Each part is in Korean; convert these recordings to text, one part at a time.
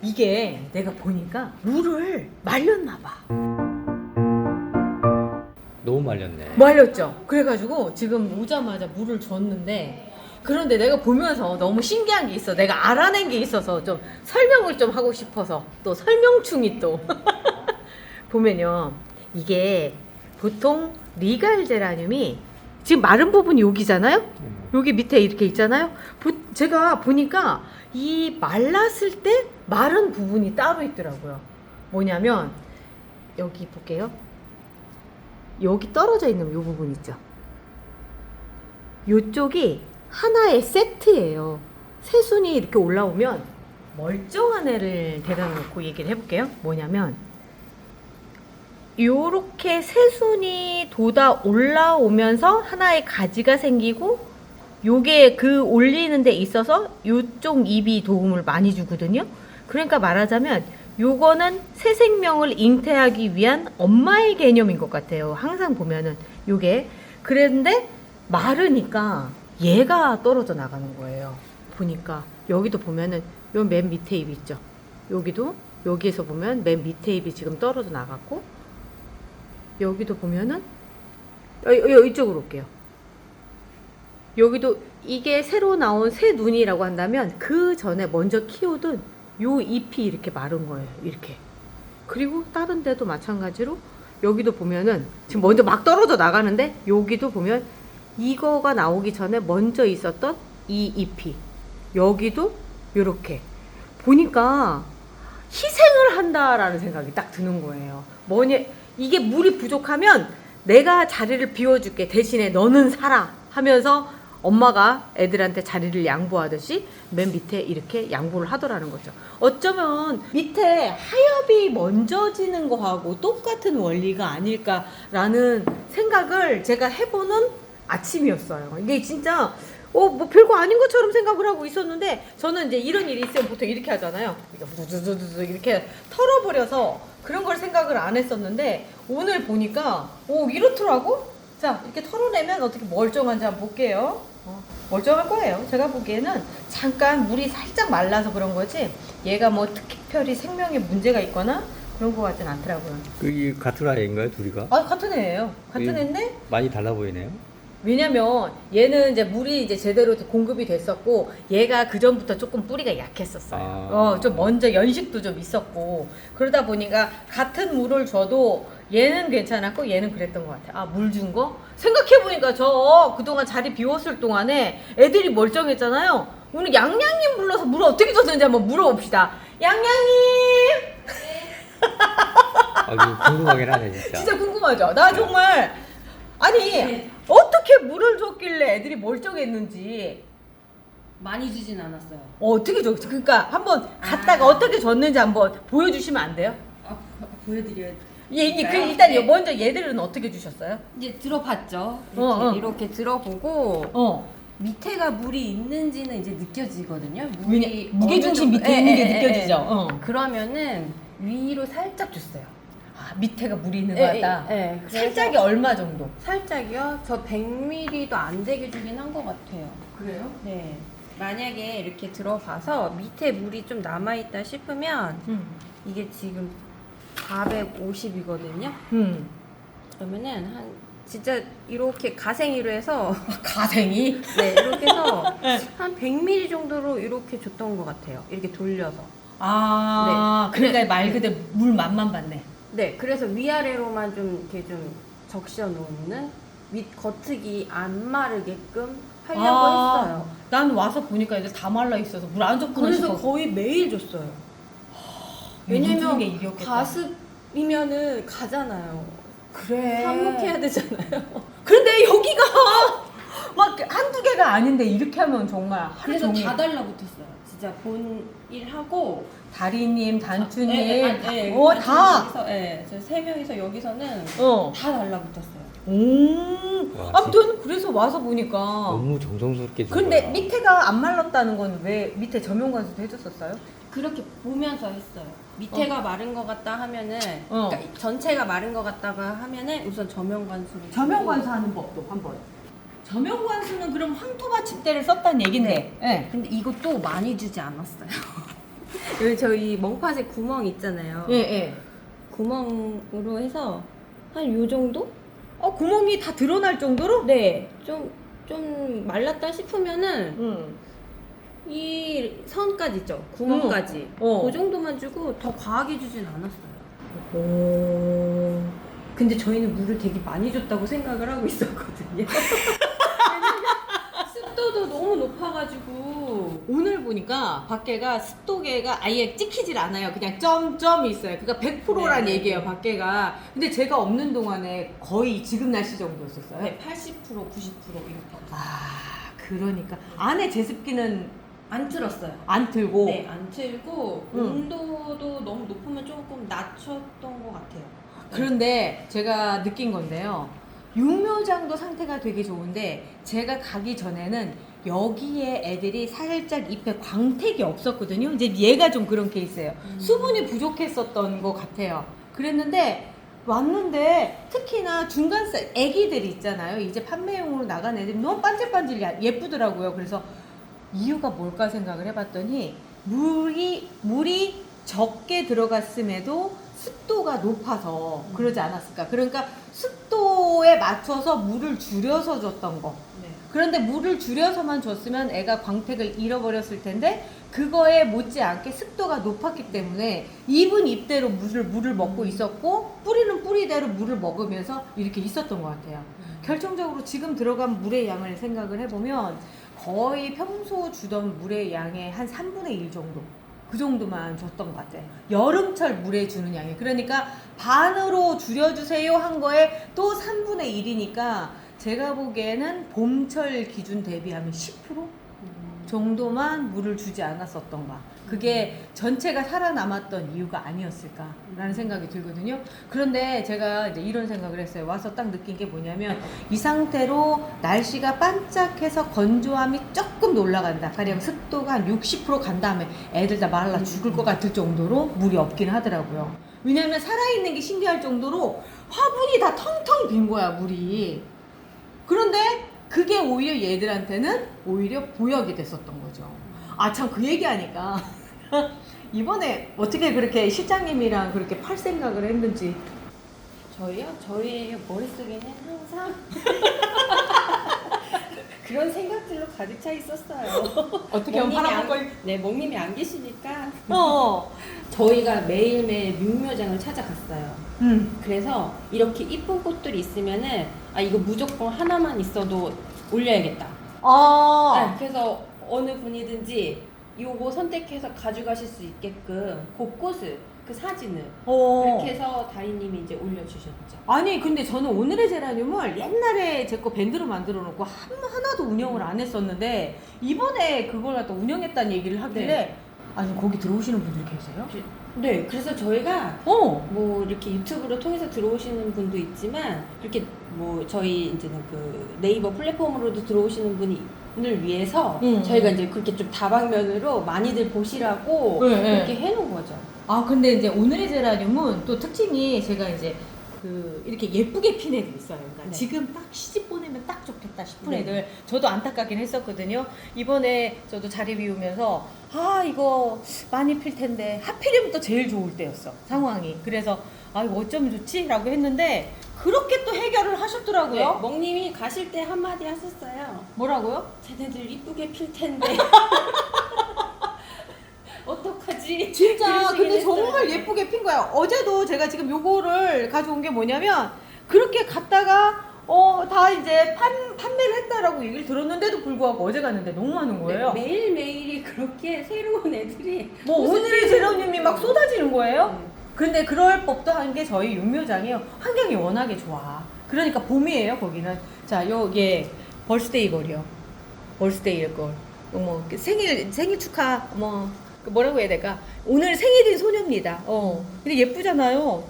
이게 내가 보니까 물을 말렸나 봐. 너무 말렸네. 말렸죠. 그래가지고 지금 오자마자 물을 줬는데, 그런데 내가 보면서 너무 신기한 게 있어. 내가 알아낸 게 있어서 좀 설명을 좀 하고 싶어서 또 설명충이 또 보면요, 이게 보통 리갈 제라늄이 지금 마른 부분이 여기잖아요. 여기 밑에 이렇게 있잖아요. 제가 보니까 이 말랐을 때 마른 부분이 따로 있더라고요. 뭐냐면 여기 볼게요. 여기 떨어져 있는 이 부분 있죠. 요쪽이 하나의 세트예요. 새순이 이렇게 올라오면 멀쩡한 애를 데려다 놓고 얘기를 해볼게요. 뭐냐면 요렇게 새순이 돋아 올라오면서 하나의 가지가 생기고, 요게 그 올리는 데 있어서 요쪽 잎이 도움을 많이 주거든요. 그러니까 말하자면 요거는 새 생명을 잉태하기 위한 엄마의 개념인 것 같아요. 항상 보면은 요게. 그런데 마르니까 얘가 떨어져 나가는 거예요. 보니까 여기도 보면은 요 맨 밑에 잎 있죠. 여기도 여기에서 보면 맨 밑에 잎이 지금 떨어져 나갔고, 여기도 보면은 이쪽으로 올게요. 여기도 이게 새로 나온 새 눈이라고 한다면 그 전에 먼저 키우던 요 잎이 이렇게 마른 거예요. 이렇게. 그리고 다른 데도 마찬가지로 여기도 보면은 지금 먼저 막 떨어져 나가는데, 여기도 보면 이거가 나오기 전에 먼저 있었던 이 잎이 여기도 요렇게 보니까 희생을 한다라는 생각이 딱 드는 거예요. 뭐냐, 이게 물이 부족하면 내가 자리를 비워줄게, 대신에 너는 살아 하면서 엄마가 애들한테 자리를 양보하듯이 맨 밑에 이렇게 양보를 하더라는 거죠. 어쩌면 밑에 하엽이 먼저 지는 거하고 똑같은 원리가 아닐까라는 생각을 제가 해보는 아침이었어요. 이게 진짜 뭐 별거 아닌 것처럼 생각을 하고 있었는데, 저는 이제 이런 일이 있으면 보통 이렇게 하잖아요. 이렇게 털어버려서 그런 걸 생각을 안 했었는데, 오늘 보니까 이렇더라고. 자, 이렇게 털어내면 어떻게 멀쩡한지 한번 볼게요. 멀쩡할 거예요. 제가 보기에는 잠깐 물이 살짝 말라서 그런 거지, 얘가 뭐 특별히 생명에 문제가 있거나 그런 거 같진 않더라고요. 이 같은 아이인가요, 둘이가? 아, 같은 애예요. 같은 애인데, 많이 달라 보이네요. 왜냐면 얘는 이제 물이 이제 제대로 공급이 됐었고, 얘가 그 전부터 조금 뿌리가 약했었어요. 좀 먼저 연식도 좀 있었고, 그러다 보니까 같은 물을 줘도 얘는 괜찮았고 얘는 그랬던 것 같아요. 아, 물 준 거? 생각해보니까 저 그동안 자리 비웠을 동안에 애들이 멀쩡했잖아요. 오늘 양양님 불러서 물을 어떻게 줬는지 한번 물어봅시다. 양양님! 아, 궁금하긴 하네, 진짜. 진짜 궁금하죠? 나 정말, 아니, 어떻게 물을 줬길래 애들이 멀쩡했는지. 많이 주진 않았어요. 어떻게 줬지? 그러니까 한번 갔다가 어떻게 줬는지 한번 보여주시면 안 돼요? 보여드려요. 일단 먼저 얘들은 어떻게 주셨어요? 이제 들어봤죠. 이렇게 들어보고 밑에가 물이 있는지는 이제 느껴지거든요. 물이 무게중심 어느 밑에 정도- 있는 게 느껴지죠? 그러면은 위로 살짝 줬어요. 아, 밑에가 물이 있는 것 같다. 그래서 살짝이 얼마 정도? 살짝이요? 저 100ml도 안 되게 주긴 한 것 같아요. 그래요? 네. 만약에 이렇게 들어봐서 밑에 물이 좀 남아있다 싶으면 이게 지금 450이거든요. 그러면은 진짜 이렇게 가생이로 해서 가생이? 네, 이렇게 해서 한 100ml 정도로 이렇게 줬던 것 같아요. 이렇게 돌려서. 아, 네. 그러니까 말 그대로 물 맛만 봤네. 네, 그래서 위아래로만 좀 이렇게 좀 적셔 놓는, 밑 겉흙이 안 마르게끔 하려고 했어요. 난 와서 보니까 애들 다 말라 있어서 물 안 줬구나 그래서 싶어. 거의 매일 줬어요. 왜냐면 게 왜냐면 이겼겠다. 가습이면은 가잖아요. 그래. 삽목해야 되잖아요. 그런데 여기가 막 한두 개가 아닌데 이렇게 하면 정말 하루 그래서 종일. 다 달라붙었어요. 진짜 본 일하고 다리님, 단추님, 다. 다. 저 3명이서 여기서는 다 달라붙었어요. 와, 아무튼 그래서 와서 보니까. 너무 정성스럽게 준 근데 거야. 밑에가 안 말랐다는 건 왜 밑에 점용관수도 해줬었어요? 그렇게 보면서 했어요. 밑에가 마른 것 같다 하면은, 그러니까 전체가 마른 것 같다가 하면은 우선 점용관수를. 점용관수하는 법도 한번. 점용관수는 그럼 황토 받침대를 썼다는 얘긴데. 네. 근데 이것도 많이 주지 않았어요. 여기 저희 멍팟에 구멍 있잖아요. 예, 예. 구멍으로 해서 한 요 정도? 구멍이 다 드러날 정도로? 네. 좀 말랐다 싶으면은 응. 이 선까지 있죠. 구멍까지. 그 정도만 주고 더 과하게 주진 않았어요. 오. 근데 저희는 물을 되게 많이 줬다고 생각을 하고 있었거든요. 왜냐면 습도도 너무 높아가지고. 오늘 보니까 밖에가 습도계가 아예 찍히질 않아요. 그냥 점점이 있어요. 그러니까 100%란 네. 얘기예요, 밖에가. 근데 제가 없는 동안에 거의 지금 날씨 정도였었어요. 네, 80%, 90% 이렇게. 아, 그러니까 안에 제습기는 안 틀었어요. 안 틀고. 네, 안 틀고 응. 온도도 너무 높으면 조금 낮췄던 것 같아요. 그런데 제가 느낀 건데요. 육묘장도 상태가 되게 좋은데 제가 가기 전에는 여기에 애들이 살짝 잎에 광택이 없었거든요. 이제 얘가 좀 그런 케이스예요. 수분이 부족했었던 것 같아요. 그랬는데 왔는데 특히나 중간 사이즈 애기들이 있잖아요. 이제 판매용으로 나간 애들이 너무 반질반질 예쁘더라고요. 그래서 이유가 뭘까 생각을 해봤더니 물이 적게 들어갔음에도 습도가 높아서 그러지 않았을까. 그러니까 습도에 맞춰서 물을 줄여서 줬던 거. 네. 그런데 물을 줄여서만 줬으면 애가 광택을 잃어버렸을 텐데 그거에 못지않게 습도가 높았기 때문에 잎은 잎대로 물을 먹고 있었고 뿌리는 뿌리대로 물을 먹으면서 이렇게 있었던 것 같아요. 결정적으로 지금 들어간 물의 양을 생각을 해보면 거의 평소 주던 물의 양의 한 3분의 1 정도, 그 정도만 줬던 것 같아요. 여름철 물에 주는 양이. 그러니까 반으로 줄여주세요 한 거에 또 3분의 1이니까 제가 보기에는 봄철 기준 대비하면 10% 정도만 물을 주지 않았었던가. 그게 전체가 살아남았던 이유가 아니었을까라는 생각이 들거든요. 그런데 제가 이제 이런 생각을 했어요. 와서 딱 느낀 게 뭐냐면 이 상태로 날씨가 반짝해서 건조함이 조금 올라간다. 가령 습도가 한 60% 간 다음에 애들 다 말라 죽을 것 같을 정도로 물이 없긴 하더라고요. 왜냐면 살아있는 게 신기할 정도로 화분이 다 텅텅 빈 거야, 물이. 그런데 그게 오히려 얘들한테는 오히려 보약이 됐었던 거죠. 아, 참, 그 얘기하니까. 이번에 어떻게 그렇게 실장님이랑 그렇게 팔 생각을 했는지. 저희요? 저희 머릿속에는 항상 그런 생각들로 가득 차 있었어요. 어떻게 하면 팔아볼 걸. 네, 멍님이 안 계시니까 어. 저희가 매일매일 육묘장을 찾아갔어요. 그래서 이렇게 이쁜 꽃들이 있으면은 아 이거 무조건 하나만 있어도 올려야겠다. 아. 네, 그래서 어느 분이든지 요거 선택해서 가져가실 수 있게끔 곳곳을 그 사진을 그렇게 해서 다리님이 이제 올려주셨죠. 아니, 근데 저는 오늘의 제라늄을 옛날에 제 거 밴드로 만들어 놓고 하나도 운영을 안 했었는데 이번에 그걸 갖다 운영했다는 얘기를 하길래 네. 아니, 거기 들어오시는 분들이 계세요? 네, 그래서 저희가 뭐 이렇게 유튜브로 통해서 들어오시는 분도 있지만 이렇게 뭐 저희 이제는 그 네이버 플랫폼으로도 들어오시는 분을 위해서 저희가 이제 그렇게 좀 다방면으로 많이들 보시라고 그렇게 해놓은 거죠. 아, 근데 이제 오늘의 제라늄은 또 특징이 제가 이제 그 이렇게 예쁘게 핀 애들 있어요. 그러니까 네. 지금 딱 시집 보내면 딱 좋겠다 싶은 네. 애들. 저도 안타깝긴 했었거든요. 이번에 저도 자리 비우면서 아, 이거 많이 필 텐데 하필이면 또 제일 좋을 때였어, 상황이. 그래서 아, 이거 어쩌면 좋지? 라고 했는데 그렇게 또 해결을 하셨더라고요. 네, 멍님이 가실 때 한마디 하셨어요. 뭐라고요? 쟤네들 이쁘게 필 텐데 어떡하지? 진짜 그러시긴 근데 했어요. 정말 예쁘게 핀 거야. 어제도 제가 지금 요거를 가져온 게 뭐냐면 그렇게 갔다가 다 이제 판매를 했다라고 얘기를 들었는데도 불구하고 어제 갔는데 너무 많은 거예요. 네, 매일매일이 그렇게 새로운 애들이 뭐 오늘의 제로님이 막 쏟아지는 거예요. 네. 근데 그럴 법도 한 게 저희 육묘장이에요. 환경이 워낙에 좋아. 그러니까 봄이에요, 거기는. 자, 요게 벌스데이 걸이요. 벌스데이 걸. 뭐 생일 축하 뭐라고 해야 될까? 오늘 생일인 소녀입니다. 근데 예쁘잖아요.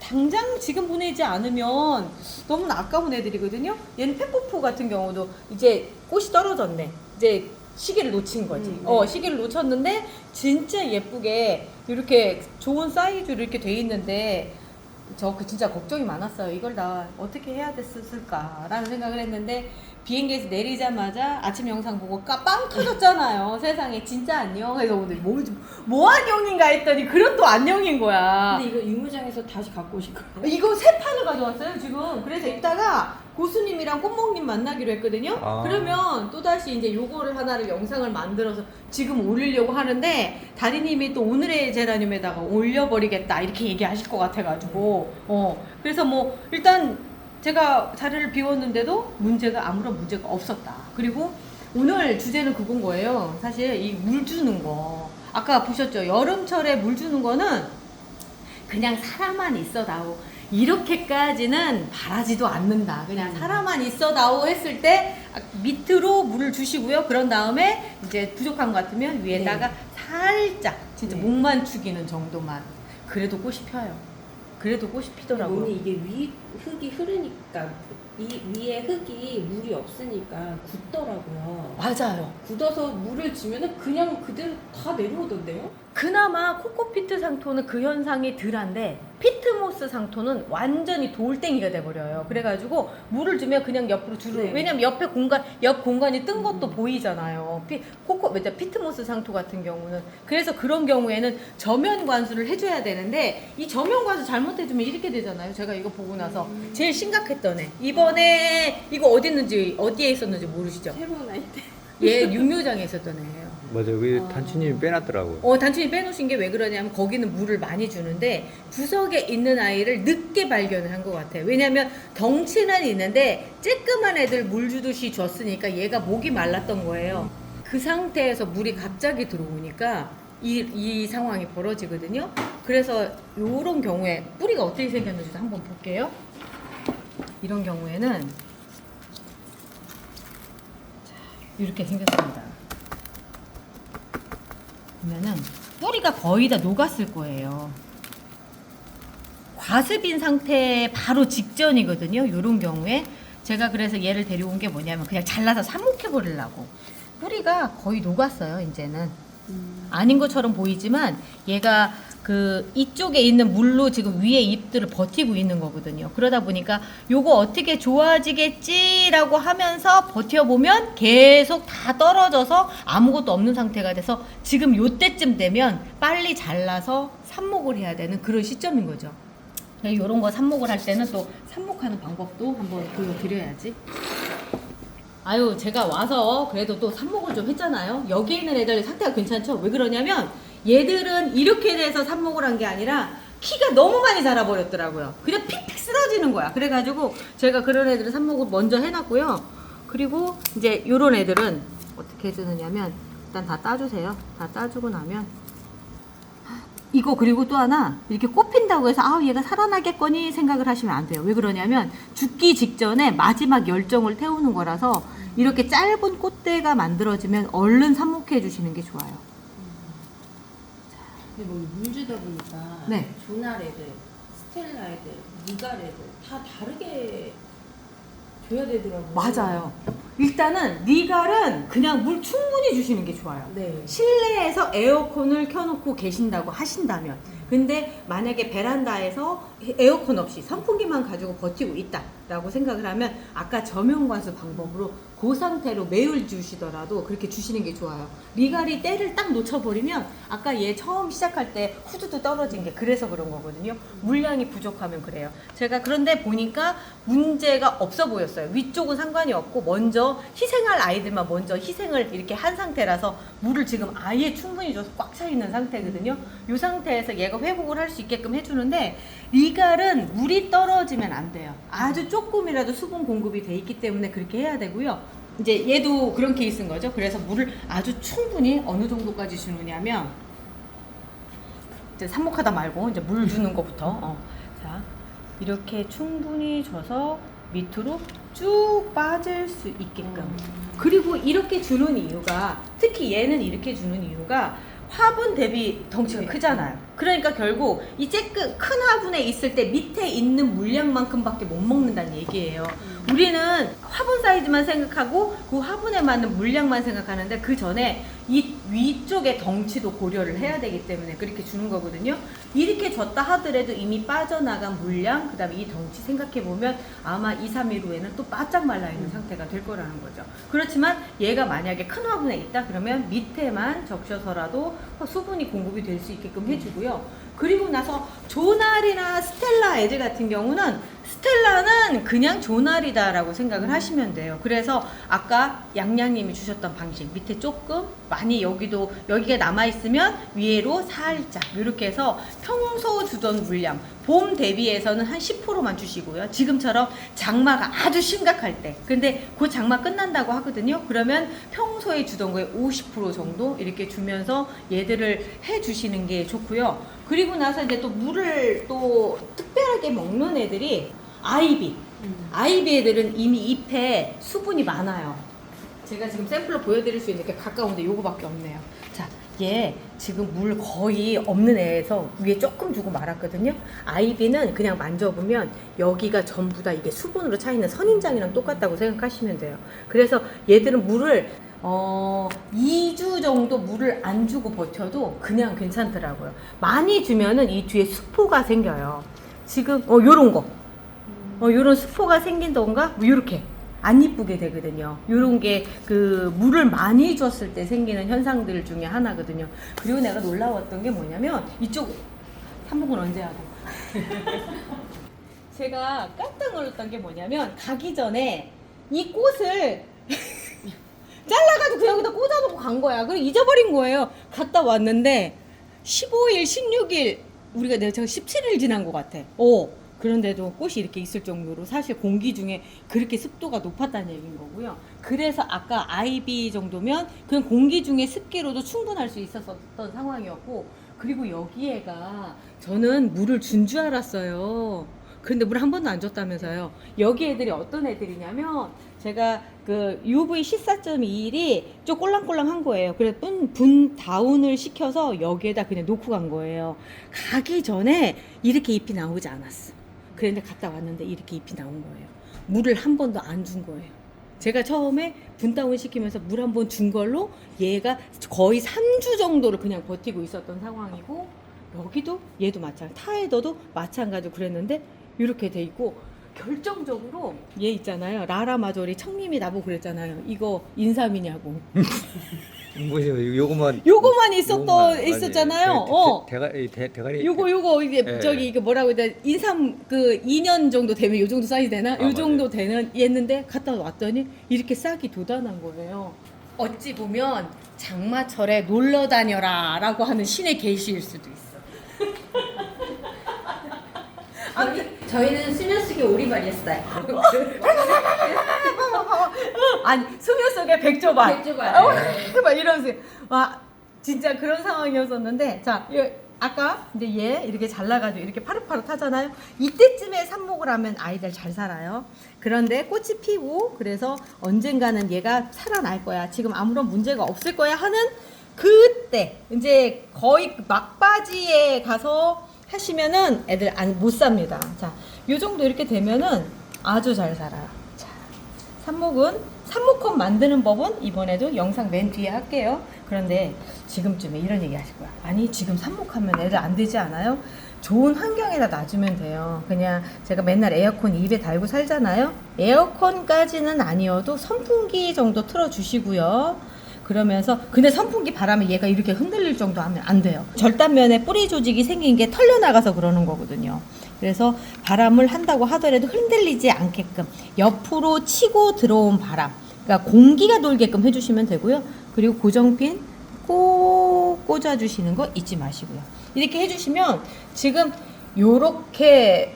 당장 지금 보내지 않으면 너무 아까운 애들이거든요. 얘는 페포포 같은 경우도 이제 꽃이 떨어졌네. 이제 시기를 놓친 거지. 네. 시기를 놓쳤는데 진짜 예쁘게 이렇게 좋은 사이즈로 이렇게 돼 있는데 저 진짜 걱정이 많았어요. 이걸 나 어떻게 해야 됐을까라는 생각을 했는데 비행기에서 내리자마자 아침 영상 보고 빵 터졌잖아요. 세상에 진짜 안녕. 그래서 오늘 뭐 안녕인가 했더니 그런 또 안녕인 거야. 근데 이거 유무장에서 다시 갖고 오실 거예요? 이거 세 판을 가져왔어요 지금. 그래서 이따가 고수님이랑 꽃몽님 만나기로 했거든요. 아. 그러면 또다시 이제 요거를 하나를 영상을 만들어서 지금 올리려고 하는데 다리님이 또 오늘의 제라늄에다가 올려버리겠다 이렇게 얘기하실 것 같아가지고 그래서 뭐 일단 제가 자리를 비웠는데도 아무런 문제가 없었다. 그리고 오늘 주제는 그건 거예요. 사실 이 물 주는 거 아까 보셨죠? 여름철에 물 주는 거는 그냥 사람만 있어다오 이렇게까지는 바라지도 않는다. 그냥 사람만 있어다오 했을 때 밑으로 물을 주시고요. 그런 다음에 이제 부족한 것 같으면 위에다가 살짝 진짜 네. 목만 죽이는 정도만. 그래도 꽃이 펴요. 그래도 꽃이 피더라고요. 오늘 이게 흙이 흐르니까 이 위에 흙이 물이 없으니까 굳더라고요. 맞아요. 굳어서 물을 주면은 그냥 그대로 다 내려오던데요? 그나마 코코피트 상토는 그 현상이 덜한데 피트모스 상토는 완전히 돌덩이가 돼버려요. 그래가지고 물을 주면 그냥 옆으로 주르. 네. 왜냐면 옆 공간이 뜬 것도 보이잖아요. 피트모스 상토 같은 경우는. 그래서 그런 경우에는 저면 관수를 해줘야 되는데 이 저면 관수 잘못해주면 이렇게 되잖아요. 제가 이거 보고 나서 제일 심각했던 애. 이번에 이거 어디에 있었는지 모르시죠? 새로운 아이템. 얘 육묘장에 있었던 애예요. 맞아요. 그 아. 단추님이 빼놨더라고요. 단순히 빼놓으신 게 왜 그러냐면 거기는 물을 많이 주는데 구석에 있는 아이를 늦게 발견을 한 것 같아요. 왜냐면 덩치는 있는데 쬐끄만 애들 물 주듯이 줬으니까 얘가 목이 말랐던 거예요. 그 상태에서 물이 갑자기 들어오니까 이 상황이 벌어지거든요. 그래서 이런 경우에 뿌리가 어떻게 생겼는지 한번 볼게요. 이런 경우에는 자, 이렇게 생겼습니다. 보면은 뿌리가 거의 다 녹았을 거예요. 과습인 상태 바로 직전이거든요. 이런 경우에 제가 그래서 얘를 데려온 게 뭐냐면 그냥 잘라서 삽목해 버리려고. 뿌리가 거의 녹았어요. 이제는 아닌 것처럼 보이지만 얘가 그 이쪽에 있는 물로 지금 위에 잎들을 버티고 있는 거거든요. 그러다 보니까 요거 어떻게 좋아지겠지라고 하면서 버텨보면 계속 다 떨어져서 아무것도 없는 상태가 돼서 지금 요때쯤 되면 빨리 잘라서 삽목을 해야 되는 그런 시점인 거죠. 요런 거 삽목을 할 때는 또 삽목하는 방법도 한번 보여드려야지. 아유, 제가 와서 그래도 또 삽목을 좀 했잖아요. 여기 있는 애들 상태가 괜찮죠? 왜 그러냐면 얘들은 이렇게 돼서 삽목을 한 게 아니라 키가 너무 많이 자라버렸더라고요. 그냥 픽픽 쓰러지는 거야. 그래가지고 제가 그런 애들은 삽목을 먼저 해놨고요. 그리고 이제 요런 애들은 어떻게 해주느냐면 일단 다 따주세요. 다 따주고 나면 이거 그리고 또 하나 이렇게 꼽힌다고 해서 얘가 살아나겠거니 생각을 하시면 안 돼요. 왜 그러냐면 죽기 직전에 마지막 열정을 태우는 거라서 이렇게 짧은 꽃대가 만들어지면 얼른 삽목해 주시는 게 좋아요. 근데 뭐 물 주다 보니까 네. 조날 애들, 스텔라 애들, 니갈 애들 다 다르게 줘야 되더라고요. 맞아요. 일단은 니갈은 그냥 물 충분히 주시는 게 좋아요. 네. 실내에서 에어컨을 켜놓고 계신다고 하신다면, 근데 만약에 베란다에서 에어컨 없이 선풍기만 가지고 버티고 있다라고 생각을 하면 아까 저면관수 방법으로 그 상태로 매일 주시더라도 그렇게 주시는 게 좋아요. 리갈이 때를 딱 놓쳐버리면 아까 얘 처음 시작할 때 후두두 떨어진 게 그래서 그런 거거든요. 물량이 부족하면 그래요. 제가 그런데 보니까 문제가 없어 보였어요. 위쪽은 상관이 없고 먼저 희생할 아이들만 먼저 희생을 이렇게 한 상태라서 물을 지금 아예 충분히 줘서 꽉 차 있는 상태거든요. 이 상태에서 얘가 회복을 할 수 있게끔 해주는데 리갈은 물이 떨어지면 안 돼요. 아주 조금이라도 수분 공급이 돼 있기 때문에 그렇게 해야 되고요. 이제 얘도 그런 케이스인 거죠. 그래서 물을 아주 충분히 어느 정도까지 주느냐면 이제 삽목하다 말고 이제 물 주는 것부터 자 이렇게 충분히 줘서 밑으로 쭉 빠질 수 있게끔. 그리고 이렇게 주는 이유가 특히 얘는 이렇게 주는 이유가 화분 대비 덩치가 네. 크잖아요. 그러니까 결국 이 큰 화분에 있을 때 밑에 있는 물량만큼밖에 못 먹는다는 얘기예요. 우리는 화분 사이즈만 생각하고 그 화분에 맞는 물량만 생각하는데 그 전에 이 위쪽의 덩치도 고려를 해야 되기 때문에 그렇게 주는 거거든요. 이렇게 줬다 하더라도 이미 빠져나간 물량, 그 다음에 이 덩치 생각해보면 아마 2, 3일 후에는 또 바짝 말라있는 상태가 될 거라는 거죠. 그렇지만 얘가 만약에 큰 화분에 있다 그러면 밑에만 적셔서라도 수분이 공급이 될 수 있게끔 해주고요. 그리고 나서 조날이나 스텔라 애들 같은 경우는 스텔라는 그냥 조날이다라고 생각을 하시면 돼요. 그래서 아까 양양님이 주셨던 방식 밑에 조금 많이 여기가 남아있으면 위로 살짝 이렇게 해서 평소 주던 물량 봄 대비해서는 한 10%만 주시고요. 지금처럼 장마가 아주 심각할 때 근데 그 장마 끝난다고 하거든요. 그러면 평소에 주던 거에 50% 정도 이렇게 주면서 얘들을 해주시는 게 좋고요. 그리고 나서 이제 또 물을 또 특별하게 먹는 애들이 아이비 애들은 이미 잎에 수분이 많아요. 제가 지금 샘플로 보여드릴 수 있는 게 가까운데 요거밖에 없네요. 자, 얘 지금 물 거의 없는 애에서 위에 조금 주고 말았거든요. 아이비는 그냥 만져보면 여기가 전부 다 이게 수분으로 차있는 선인장이랑 똑같다고 생각하시면 돼요. 그래서 얘들은 물을 2주 정도 물을 안 주고 버텨도 그냥 괜찮더라고요. 많이 주면은 이 뒤에 수포가 생겨요. 지금 요런 거 요런 수포가 생긴던가 뭐 요렇게 안 이쁘게 되거든요. 요런 게 그 물을 많이 줬을 때 생기는 현상들 중에 하나거든요. 그리고 내가 놀라웠던 게 뭐냐면 이쪽 한복은 언제 하고 제가 깜짝 놀랐던 게 뭐냐면 가기 전에 이 꽃을 잘라가지고 그냥 여기다 꽂아놓고 간 거야. 그리고 잊어버린 거예요. 갔다 왔는데 15일, 16일 제가 17일 지난 것 같아. 그런데도 꽃이 이렇게 있을 정도로 사실 공기 중에 그렇게 습도가 높았다는 얘기인 거고요. 그래서 아까 아이비 정도면 그냥 공기 중에 습기로도 충분할 수 있었던 상황이었고, 그리고 여기에가 저는 물을 준 줄 알았어요. 그런데 물 한 번도 안 줬다면서요. 여기 애들이 어떤 애들이냐면 제가 그 UV 14.21이 좀 꼴랑꼴랑한 거예요. 그래서 분 다운을 시켜서 여기에다 그냥 놓고 간 거예요. 가기 전에 이렇게 잎이 나오지 않았어. 그런데 갔다 왔는데 이렇게 잎이 나온 거예요. 물을 한 번도 안 준 거예요. 제가 처음에 분 다운 시키면서 물 한 번 준 걸로 얘가 거의 3주 정도를 그냥 버티고 있었던 상황이고, 여기도 얘도 마찬가지, 타에더도 마찬가지로 그랬는데 이렇게 돼 있고, 결정적으로 얘 있잖아요. 라라 마조리 청님이 나보고 그랬잖아요. 이거 인삼이냐고. 뭐지? 요거만 있었잖아요. 대가리. 요거 이게 네. 저기 이게 뭐라고 해야 돼? 인삼 그 2년 정도 되면 요 정도 사이즈 되나? 요 정도 되는 얘는데 갔다 왔더니 이렇게 싹이 돋아난 거예요. 어찌 보면 장마철에 놀러 다녀라라고 하는 신의 계시일 수도 있어. 저희는 수면 속에 오리발이 했어요. 아니 수면 속에 백조발. 백조발. 막 이러면서 와 진짜 그런 상황이었었는데, 자 아까 이제 얘 이렇게 잘라가지고 이렇게 파릇파릇하잖아요. 이때쯤에 삽목을 하면 아이들 잘 살아요. 그런데 꽃이 피고 그래서 언젠가는 얘가 살아날 거야, 지금 아무런 문제가 없을 거야 하는 그때 이제 거의 막바지에 가서 하시면은 애들 못 삽니다. 자, 요 정도 이렇게 되면은 아주 잘 살아요. 자, 삽목컵 만드는 법은 이번에도 영상 맨 뒤에 할게요. 그런데 지금쯤에 이런 얘기 하실 거야. 아니 지금 삽목하면 애들 안 되지 않아요? 좋은 환경에다 놔주면 돼요. 그냥 제가 맨날 에어컨 입에 달고 살잖아요. 에어컨까지는 아니어도 선풍기 정도 틀어주시고요. 그러면서 근데 선풍기 바람에 얘가 이렇게 흔들릴 정도 하면 안 돼요. 절단면에 뿌리 조직이 생긴 게 털려나가서 그러는 거거든요. 그래서 바람을 한다고 하더라도 흔들리지 않게끔 옆으로 치고 들어온 바람, 그러니까 공기가 돌게끔 해주시면 되고요. 그리고 고정핀 꼭 꽂아주시는 거 잊지 마시고요. 이렇게 해주시면 지금 요렇게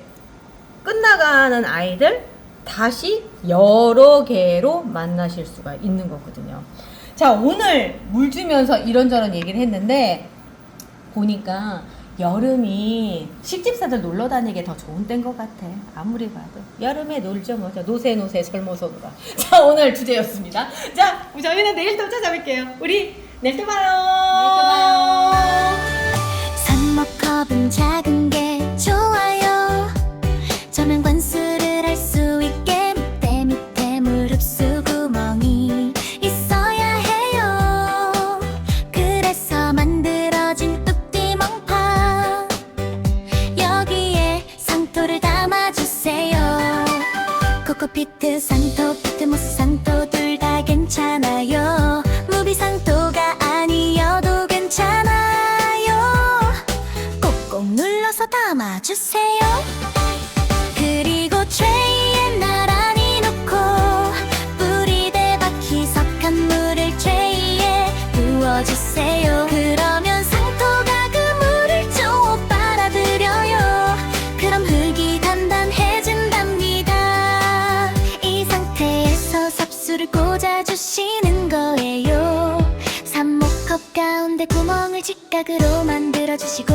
끝나가는 아이들 다시 여러 개로 만나실 수가 있는 거거든요. 자, 오늘 물 주면서 이런저런 얘기를 했는데 보니까 여름이 식집사들 놀러 다니기 더 좋은 때인 것 같아. 아무리 봐도 여름에 놀죠 뭐. 노세 젊어서 놀아. 자, 오늘 주제였습니다. 자, 저희는 내일 또 찾아뵐게요. 우리 내일 또 봐요. 삽목컵은 작은 게 좋아요. 저면 관수를 할 수 있게 밑에 무릎 수구멍이 있어야 해요. 피트 상토 피트 모스 상토 둘 다 괜찮아요. 무비 상토가 아니어도 괜찮아요. 꼭꼭 눌러서 담아주세요. 그리고 트레이에 나란히 놓고 뿌리 대박 희석한 물을 트레이에 부어주세요. 그러면 상토가 그 물을 좀 빨아들여요. 그럼 흙이 단단해진답니다. 이 상태에서 삽수를 꽂아주시는 거예요. 삽목컵 가운데 구멍을 직각으로 만들어주시고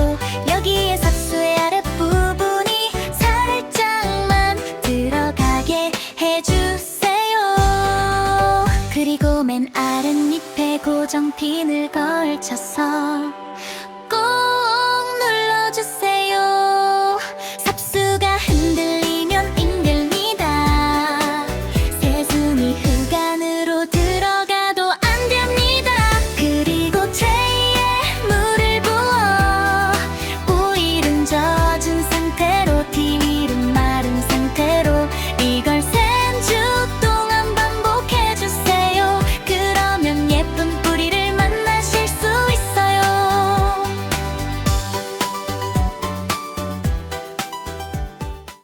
여기에 삽수의 아랫부분이 살짝만 들어가게 해주세요. 그리고 맨 아랫잎에 고정핀을 걸쳐서